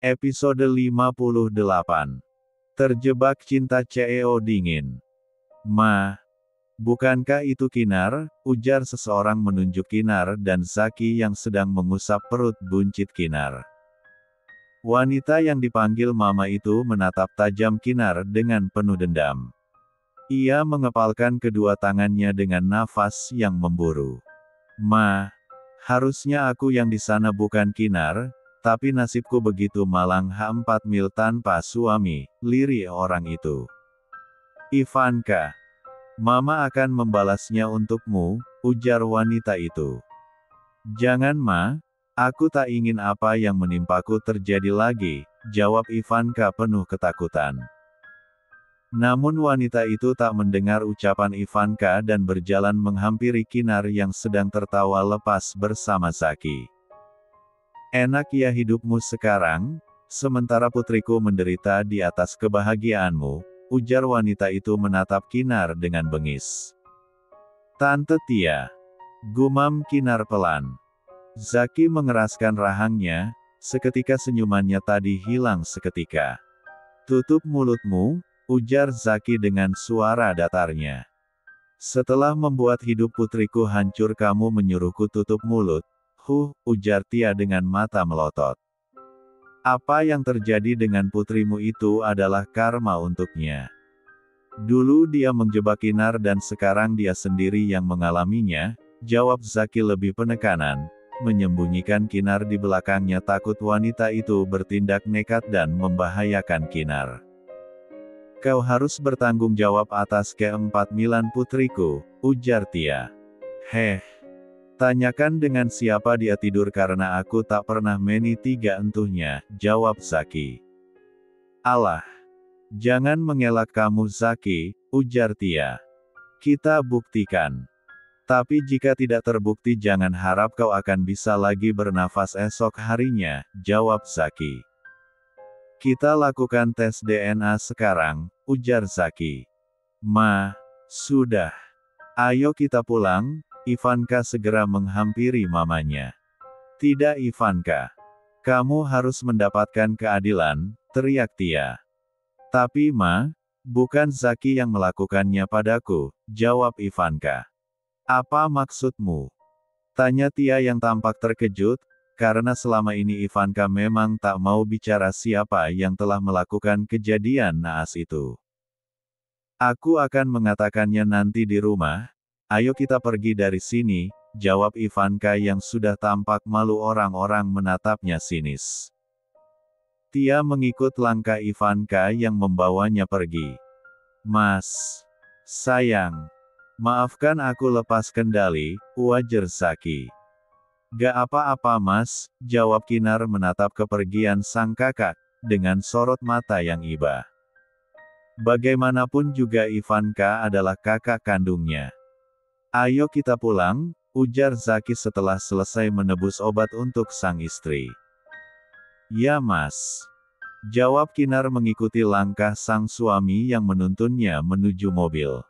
Episode 58. Terjebak cinta CEO dingin. Ma, bukankah itu Kinar? Ujar seseorang menunjuk Kinar dan Zaki yang sedang mengusap perut buncit Kinar. Wanita yang dipanggil Mama itu menatap tajam Kinar dengan penuh dendam. Ia mengepalkan kedua tangannya dengan nafas yang memburu. Ma, harusnya aku yang di sana bukan Kinar. Tapi nasibku begitu malang 4 mil tanpa suami, lirih orang itu. Ivanka, Mama akan membalasnya untukmu, ujar wanita itu. Jangan Ma, aku tak ingin apa yang menimpaku terjadi lagi, jawab Ivanka penuh ketakutan. Namun wanita itu tak mendengar ucapan Ivanka dan berjalan menghampiri Kinar yang sedang tertawa lepas bersama Zaki. Enak ya hidupmu sekarang, sementara putriku menderita di atas kebahagiaanmu, ujar wanita itu menatap Kinar dengan bengis. Tante Tia, gumam Kinar pelan. Zaki mengeraskan rahangnya, seketika senyumannya tadi hilang seketika. Tutup mulutmu, ujar Zaki dengan suara datarnya. Setelah membuat hidup putriku hancur kamu menyuruhku tutup mulut. Ujar Tia dengan mata melotot. Apa yang terjadi dengan putrimu itu adalah karma untuknya. Dulu dia menjebak Kinar dan sekarang dia sendiri yang mengalaminya, jawab Zaki lebih penekanan, menyembunyikan Kinar di belakangnya takut wanita itu bertindak nekat dan membahayakan Kinar. Kau harus bertanggung jawab atas ke-4 milan putriku, ujar Tia. Tanyakan dengan siapa dia tidur karena aku tak pernah meni tiga entuhnya, jawab Zaki. Alah, jangan mengelak kamu Zaki, ujar Tia. Kita buktikan. Tapi jika tidak terbukti jangan harap kau akan bisa lagi bernafas esok harinya, jawab Zaki. Kita lakukan tes DNA sekarang, ujar Zaki. Ma, sudah. Ayo kita pulang. Ivanka segera menghampiri mamanya. Tidak Ivanka. Kamu harus mendapatkan keadilan, teriak Tia. Tapi Ma, bukan Zaki yang melakukannya padaku, jawab Ivanka. Apa maksudmu? Tanya Tia yang tampak terkejut, karena selama ini Ivanka memang tak mau bicara siapa yang telah melakukan kejadian naas itu. Aku akan mengatakannya nanti di rumah. Ayo kita pergi dari sini, jawab Ivanka yang sudah tampak malu orang-orang menatapnya sinis. Tia mengikut langkah Ivanka yang membawanya pergi. Mas, sayang, maafkan aku lepas kendali, ujar Zaki. Gak apa-apa mas, jawab Kinar menatap kepergian sang kakak, dengan sorot mata yang iba. Bagaimanapun juga Ivanka adalah kakak kandungnya. Ayo kita pulang, ujar Zaki setelah selesai menebus obat untuk sang istri. Ya mas. Jawab Kinar mengikuti langkah sang suami yang menuntunnya menuju mobil.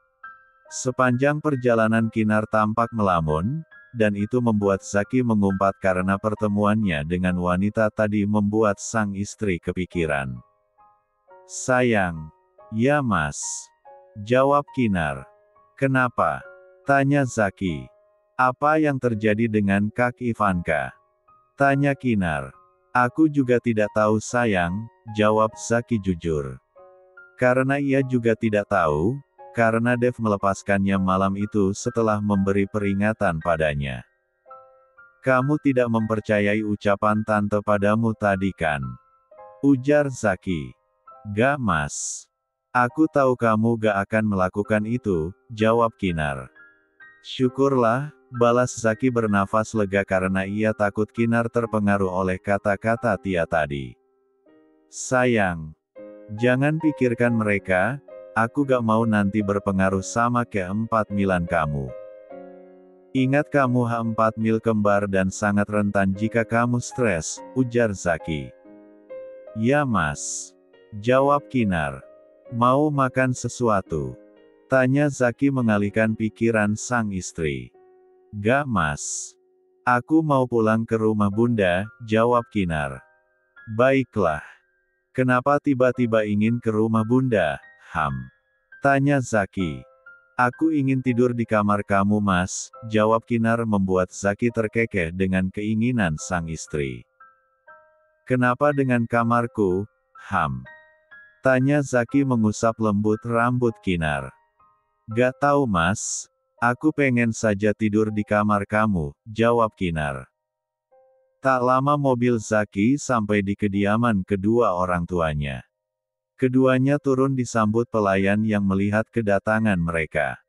Sepanjang perjalanan Kinar tampak melamun, dan itu membuat Zaki mengumpat karena pertemuannya dengan wanita tadi membuat sang istri kepikiran. Sayang. Ya mas. Jawab Kinar. Kenapa? Tanya Zaki. Apa yang terjadi dengan Kak Ivanka? Tanya Kinar. Aku juga tidak tahu sayang, jawab Zaki jujur. Karena ia juga tidak tahu, karena Dev melepaskannya malam itu setelah memberi peringatan padanya. Kamu tidak mempercayai ucapan tante padamu tadi kan? Ujar Zaki. Gak mas. Aku tahu kamu gak akan melakukan itu, jawab Kinar. Syukurlah, balas Zaki bernafas lega karena ia takut Kinar terpengaruh oleh kata-kata Tia tadi. Sayang, jangan pikirkan mereka, aku gak mau nanti berpengaruh sama ke-4 milan kamu. Ingat kamu 4 mil kembar dan sangat rentan jika kamu stres, ujar Zaki. Ya mas. Jawab Kinar. Mau makan sesuatu? Tanya Zaki mengalihkan pikiran sang istri. Gak mas. Aku mau pulang ke rumah bunda, jawab Kinar. Baiklah. Kenapa tiba-tiba ingin ke rumah Bunda, Tanya Zaki. Aku ingin tidur di kamar kamu Mas, jawab Kinar membuat Zaki terkekeh dengan keinginan sang istri. Kenapa dengan kamarku, Tanya Zaki mengusap lembut rambut Kinar. Gak tahu Mas, aku pengen saja tidur di kamar kamu, jawab Kinar. Tak lama mobil Zaki sampai di kediaman kedua orang tuanya. Keduanya turun disambut pelayan yang melihat kedatangan mereka.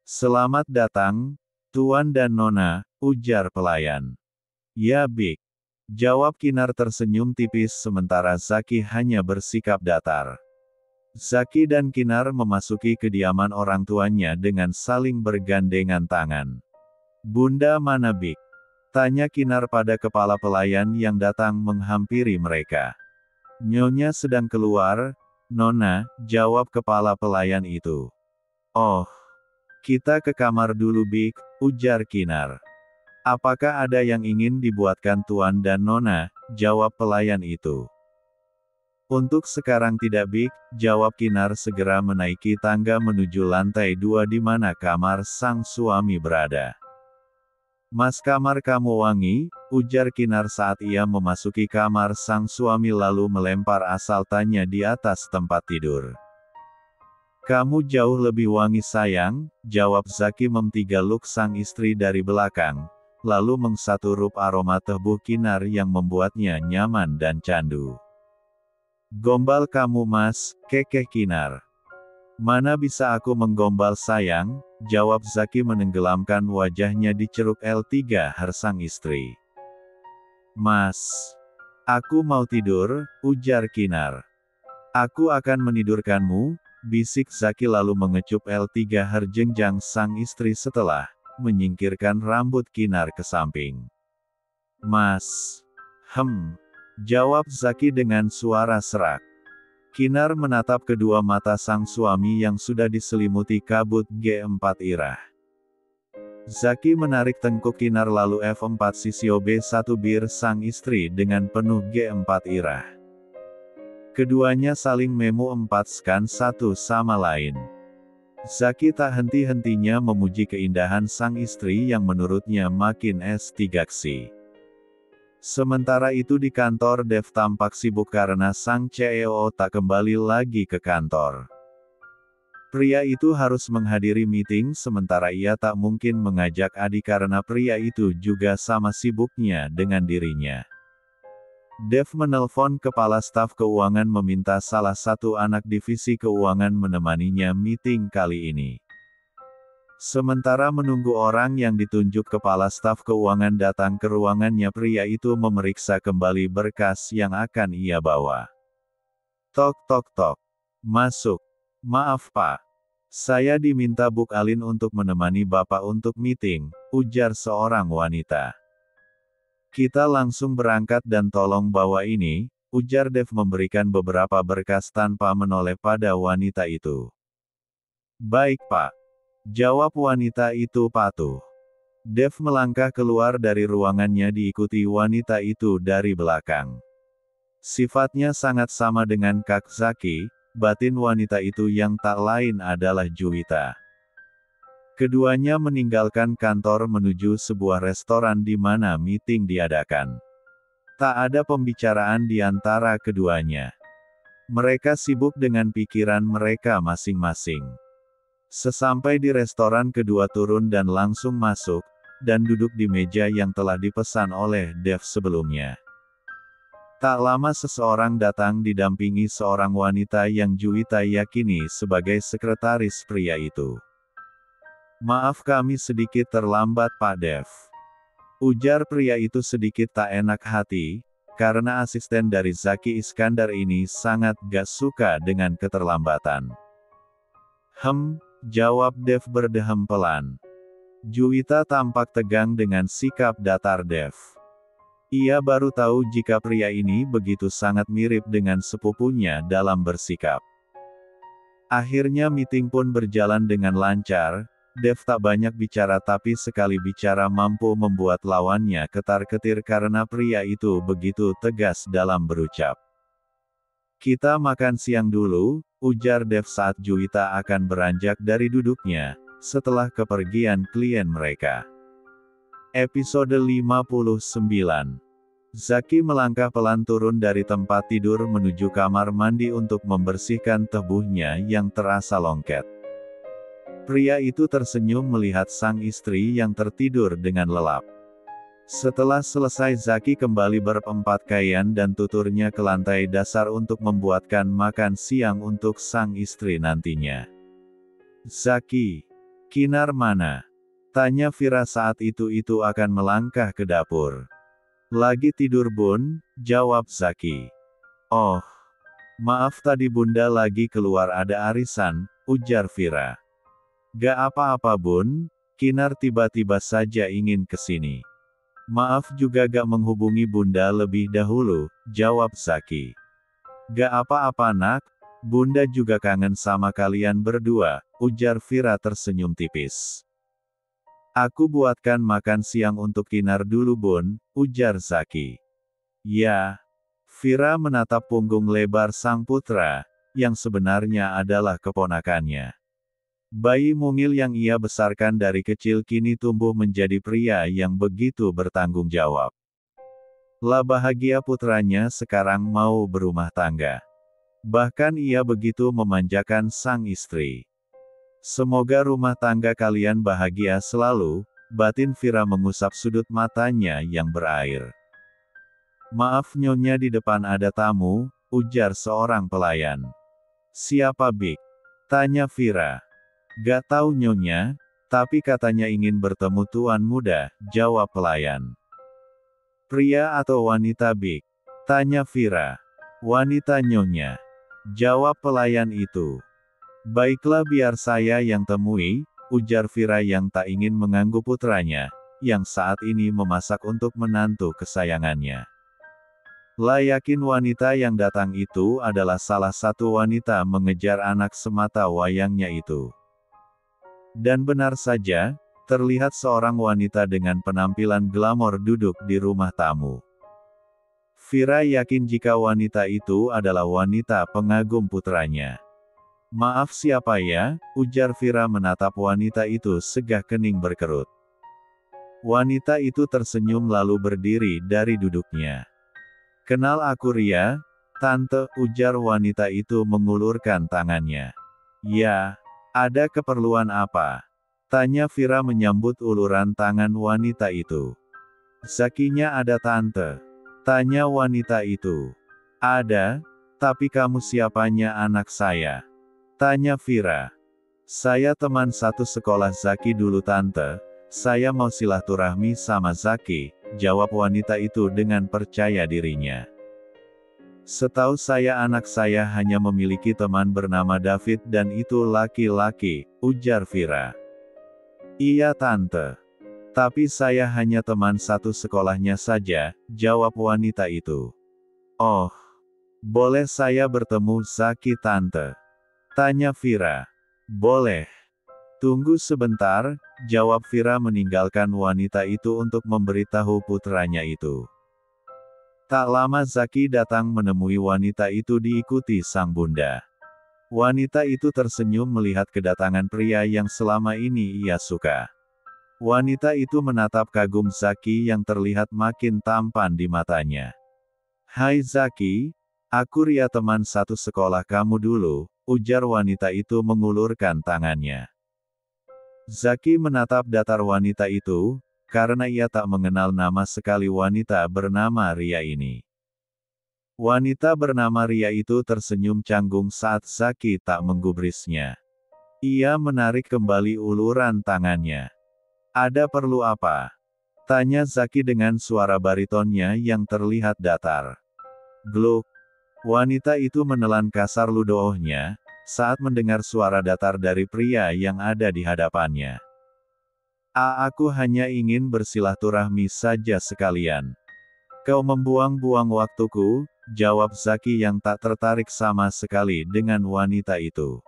Selamat datang, Tuan dan Nona, ujar pelayan. Ya Bik, jawab Kinar tersenyum tipis sementara Zaki hanya bersikap datar. Zaki dan Kinar memasuki kediaman orang tuanya dengan saling bergandengan tangan. Bunda mana Bik? Tanya Kinar pada kepala pelayan yang datang menghampiri mereka. Nyonya sedang keluar, Nona, jawab kepala pelayan itu. Oh, kita ke kamar dulu Bik, ujar Kinar. Apakah ada yang ingin dibuatkan Tuan dan Nona, jawab pelayan itu. Untuk sekarang tidak Bik, jawab Kinar segera menaiki tangga menuju lantai 2 di mana kamar sang suami berada. Mas kamar kamu wangi, ujar Kinar saat ia memasuki kamar sang suami lalu melempar asal tanya di atas tempat tidur. Kamu jauh lebih wangi sayang, jawab Zaki memtigaluk sang istri dari belakang, lalu mensaturup aroma tubuh Kinar yang membuatnya nyaman dan candu. Gombal kamu Mas, kekeh Kinar. Mana bisa aku menggombal sayang, jawab Zaki menenggelamkan wajahnya di ceruk L3 sang istri. Mas, aku mau tidur, ujar Kinar. Aku akan menidurkanmu, bisik Zaki lalu mengecup L3 jenjang sang istri setelah menyingkirkan rambut Kinar ke samping. Mas, jawab Zaki dengan suara serak. Kinar menatap kedua mata sang suami yang sudah diselimuti kabut G4 irah. Zaki menarik tengkuk Kinar lalu F4 sisio B1 bir sang istri dengan penuh G4 irah. Keduanya saling memo 4 skan satu sama lain. Zaki tak henti-hentinya memuji keindahan sang istri yang menurutnya makin S3ksi. Sementara itu di kantor Dev tampak sibuk karena sang CEO tak kembali lagi ke kantor. Pria itu harus menghadiri meeting sementara ia tak mungkin mengajak Adi karena pria itu juga sama sibuknya dengan dirinya. Dev menelpon kepala staf keuangan meminta salah satu anak divisi keuangan menemaninya meeting kali ini. Sementara menunggu orang yang ditunjuk kepala staf keuangan datang ke ruangannya pria itu memeriksa kembali berkas yang akan ia bawa. Tok tok tok. Masuk. Maaf Pak. Saya diminta Bu Alin untuk menemani Bapak untuk meeting, ujar seorang wanita. Kita langsung berangkat dan tolong bawa ini, ujar Dev memberikan beberapa berkas tanpa menoleh pada wanita itu. Baik Pak. Jawab wanita itu patuh. Dev melangkah keluar dari ruangannya diikuti wanita itu dari belakang. Sifatnya sangat sama dengan Kak Zaki, batin wanita itu yang tak lain adalah Juwita. Keduanya meninggalkan kantor menuju sebuah restoran di mana meeting diadakan. Tak ada pembicaraan di antara keduanya. Mereka sibuk dengan pikiran mereka masing-masing. Sesampai di restoran kedua turun dan langsung masuk, dan duduk di meja yang telah dipesan oleh Dev sebelumnya. Tak lama seseorang datang didampingi seorang wanita yang Juwita yakini sebagai sekretaris pria itu. Maaf kami sedikit terlambat Pak Dev. Ujar pria itu sedikit tak enak hati, karena asisten dari Zaki Iskandar ini sangat gak suka dengan keterlambatan. Jawab Dev berdehem pelan. Juwita tampak tegang dengan sikap datar Dev. Ia baru tahu jika pria ini begitu sangat mirip dengan sepupunya dalam bersikap. Akhirnya meeting pun berjalan dengan lancar, Dev tak banyak bicara tapi sekali bicara mampu membuat lawannya ketar-ketir karena pria itu begitu tegas dalam berucap. Kita makan siang dulu, ujar Dev saat Juwita akan beranjak dari duduknya, setelah kepergian klien mereka. Episode 59. Zaki melangkah pelan turun dari tempat tidur menuju kamar mandi untuk membersihkan tubuhnya yang terasa longket. Pria itu tersenyum melihat sang istri yang tertidur dengan lelap. Setelah selesai Zaki kembali berpakaian dan tuturnya ke lantai dasar untuk membuatkan makan siang untuk sang istri nantinya. Zaki, Kinar mana? Tanya Vira saat itu akan melangkah ke dapur. Lagi tidur bun, jawab Zaki. Oh, maaf tadi bunda lagi keluar ada arisan, ujar Vira. Gak apa-apa bun, Kinar tiba-tiba saja ingin kesini. Maaf juga gak menghubungi bunda lebih dahulu, jawab Zaki. Gak apa-apa nak, bunda juga kangen sama kalian berdua, ujar Vira tersenyum tipis. Aku buatkan makan siang untuk Kinar dulu bun, ujar Zaki. Ya. Vira menatap punggung lebar sang putra, yang sebenarnya adalah keponakannya. Bayi mungil yang ia besarkan dari kecil kini tumbuh menjadi pria yang begitu bertanggung jawab. Lah bahagia putranya sekarang mau berumah tangga. Bahkan ia begitu memanjakan sang istri. Semoga rumah tangga kalian bahagia selalu, batin Vira mengusap sudut matanya yang berair. Maaf nyonya di depan ada tamu, ujar seorang pelayan. Siapa Bik? Tanya Vira. Gak tahu nyonya, tapi katanya ingin bertemu tuan muda, jawab pelayan. Pria atau wanita Bik? Tanya Vira. Wanita nyonya, jawab pelayan itu. Baiklah biar saya yang temui, ujar Vira yang tak ingin mengganggu putranya, yang saat ini memasak untuk menantu kesayangannya. Lah yakin wanita yang datang itu adalah salah satu wanita mengejar anak semata wayangnya itu. Dan benar saja, terlihat seorang wanita dengan penampilan glamor duduk di rumah tamu. Vira yakin jika wanita itu adalah wanita pengagum putranya. Maaf siapa ya, ujar Vira menatap wanita itu segah kening berkerut. Wanita itu tersenyum lalu berdiri dari duduknya. Kenal aku Ria, tante, ujar wanita itu mengulurkan tangannya. Ya, ada keperluan apa? Tanya Vira menyambut uluran tangan wanita itu. Zakinya ada tante. Tanya wanita itu. Ada, tapi kamu siapanya anak saya? Tanya Vira. Saya teman satu sekolah Zaki dulu tante, saya mau silaturahmi sama Zaki, jawab wanita itu dengan percaya dirinya. Setahu saya anak saya hanya memiliki teman bernama David dan itu laki-laki, ujar Vira. Iya tante. Tapi saya hanya teman satu sekolahnya saja, jawab wanita itu. Oh, boleh saya bertemu Zaki tante? Tanya Vira. Boleh. Tunggu sebentar, jawab Vira meninggalkan wanita itu untuk memberitahu putranya itu. Tak lama Zaki datang menemui wanita itu diikuti sang bunda. Wanita itu tersenyum melihat kedatangan pria yang selama ini ia suka. Wanita itu menatap kagum Zaki yang terlihat makin tampan di matanya. Hai Zaki, aku Ria teman satu sekolah kamu dulu, ujar wanita itu mengulurkan tangannya. Zaki menatap datar wanita itu, karena ia tak mengenal nama sekali wanita bernama Ria ini. Wanita bernama Ria itu tersenyum canggung saat Zaki tak menggubrisnya. Ia menarik kembali uluran tangannya. Ada perlu apa? Tanya Zaki dengan suara baritonnya yang terlihat datar. Gluk. Wanita itu menelan kasar ludoohnya, saat mendengar suara datar dari pria yang ada di hadapannya. Aku hanya ingin bersilaturahmi saja sekalian. Kau membuang-buang waktuku, jawab Zaki yang tak tertarik sama sekali dengan wanita itu.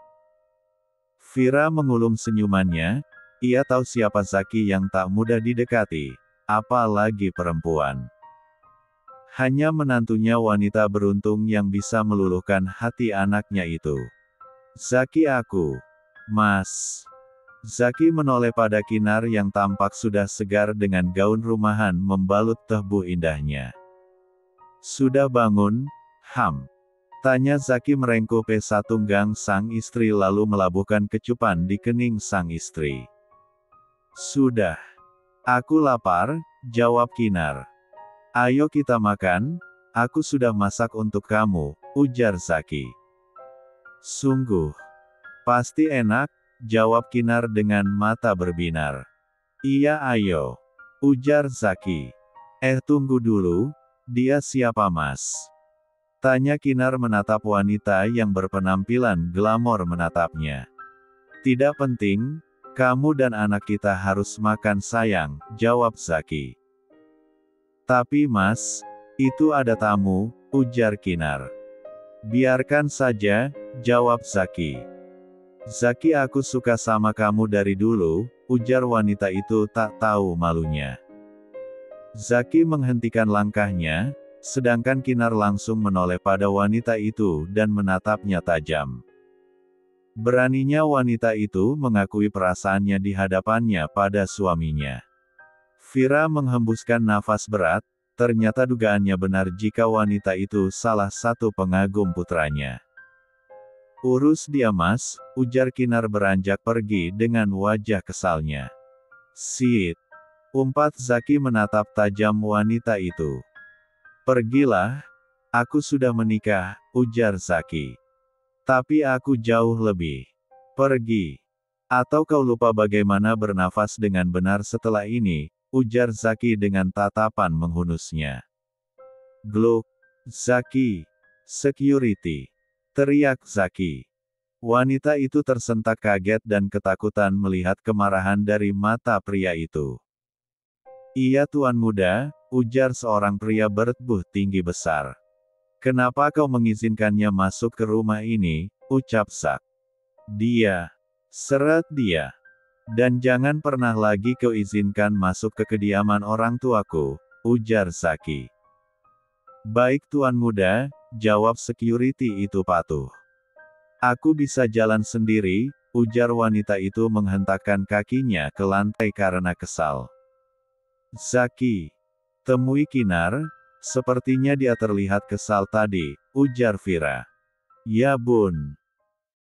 Vira mengulum senyumannya, Ia tahu siapa Zaki yang tak mudah didekati, apalagi perempuan. Hanya menantunya wanita beruntung yang bisa meluluhkan hati anaknya itu. Zaki aku. Mas. Zaki menoleh pada Kinar yang tampak sudah segar dengan gaun rumahan membalut tubuh indahnya. Sudah bangun, Ham? Tanya Zaki merengkuh pesa tunggang sang istri lalu melabuhkan kecupan di kening sang istri. Sudah. Aku lapar, jawab Kinar. Ayo kita makan, aku sudah masak untuk kamu, ujar Zaki. Sungguh. Pasti enak, jawab Kinar dengan mata berbinar. Iya ayo, ujar Zaki. Tunggu dulu, dia siapa mas? Tanya Kinar menatap wanita yang berpenampilan glamor menatapnya. Tidak penting, kamu dan anak kita harus makan sayang, jawab Zaki. Tapi mas, itu ada tamu, ujar Kinar. Biarkan saja, jawab Zaki. Zaki aku suka sama kamu dari dulu, ujar wanita itu tak tahu malunya. Zaki menghentikan langkahnya, sedangkan Kinar langsung menoleh pada wanita itu dan menatapnya tajam. Beraninya wanita itu mengakui perasaannya di hadapannya pada suaminya. Vira menghembuskan nafas berat, ternyata dugaannya benar jika wanita itu salah satu pengagum putranya. Urus dia mas, ujar Kinar beranjak pergi dengan wajah kesalnya. Sit. Umpat Zaki menatap tajam wanita itu. Pergilah, aku sudah menikah, ujar Zaki. Tapi aku jauh lebih. Pergi. Atau kau lupa bagaimana bernafas dengan benar setelah ini, ujar Zaki dengan tatapan menghunusnya. Gluk. Zaki. Security. Teriak Zaki. Wanita itu tersentak kaget dan ketakutan melihat kemarahan dari mata pria itu. Iya tuan muda, ujar seorang pria bertubuh tinggi besar. Kenapa kau mengizinkannya masuk ke rumah ini, ucap Zak. Dia. Seret dia. Dan jangan pernah lagi kau izinkan masuk ke kediaman orang tuaku, ujar Zaki. Baik tuan muda, jawab security itu patuh. Aku bisa jalan sendiri, ujar wanita itu menghentakkan kakinya ke lantai karena kesal. Zaki. Temui Kinar, sepertinya dia terlihat kesal tadi, ujar Vira. Ya bun.